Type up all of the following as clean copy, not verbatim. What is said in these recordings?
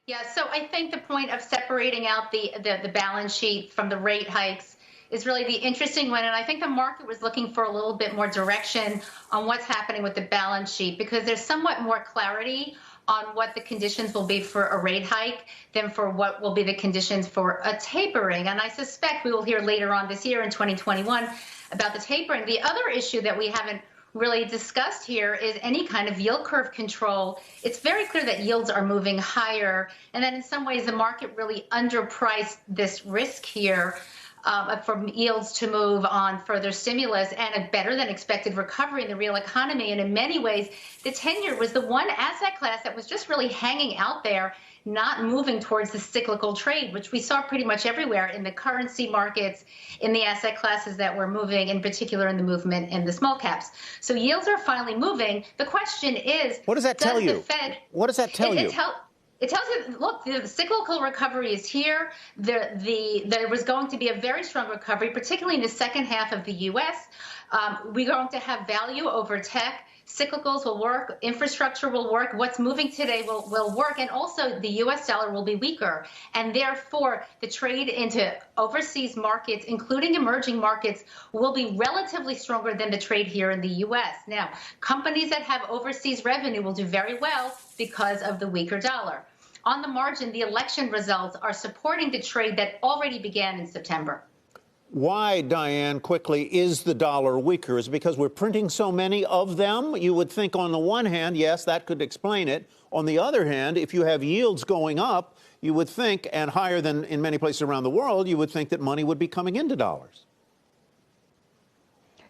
Yeah, so I think the point of separating out the balance sheet from the rate hikes is really the interesting one. And I think the market was looking for a little bit more direction on what's happening with the balance sheet because there's somewhat more clarity on what the conditions will be for a rate hike than for what will be the conditions for a tapering. And I suspect we will hear later on this year in 2021 about the tapering. The other issue that we haven't really discussed here is any kind of yield curve control. It's very clear that yields are moving higher, and that in some ways the market really underpriced this risk here for yields to move on further stimulus and a better than expected recovery in the real economy. And in many ways, the 10-year was the one asset class that was just really hanging out there, not moving towards the cyclical trade, which we saw pretty much everywhere in the currency markets, in the asset classes that were moving, in particular in the movement in the small caps. So yields are finally moving. The question is, what does that tell you? The Fed, what does that tell you? It tells you, look, the cyclical recovery is here. There was going to be a very strong recovery, particularly in the second half of the U.S. We're going to have value over tech. Cyclicals will work. Infrastructure will work. What's moving today will work. And also the U.S. dollar will be weaker. And therefore, the trade into overseas markets, including emerging markets, will be relatively stronger than the trade here in the U.S. Now, companies that have overseas revenue will do very well because of the weaker dollar. On the margin, the election results are supporting the trade that already began in September. Why, Diane, quickly, is the dollar weaker? Is it because we're printing so many of them? You would think on the one hand, yes, that could explain it. On the other hand, if you have yields going up, you would think, and higher than in many places around the world, you would think that money would be coming into dollars.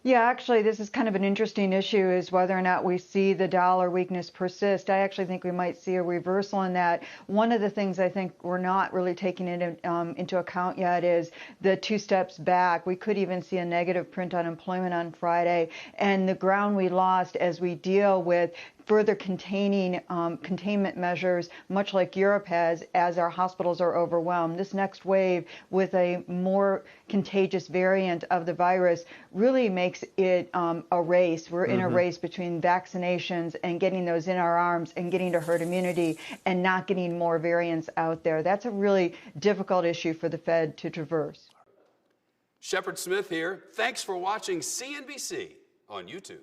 Yeah, actually, this is kind of an interesting issue, is whether or not we see the dollar weakness persist. I actually think we might see a reversal in that. One of the things I think we're not really taking into account yet is the two steps back. We could even see a negative print unemployment on Friday, and the ground we lost as we deal with further containment measures, much like Europe has, as our hospitals are overwhelmed. This next wave with a more contagious variant of the virus really makes it a race. We're in a race between vaccinations and getting those in our arms and getting to herd immunity and not getting more variants out there. That's a really difficult issue for the Fed to traverse. Shepard Smith here. Thanks for watching CNBC on YouTube.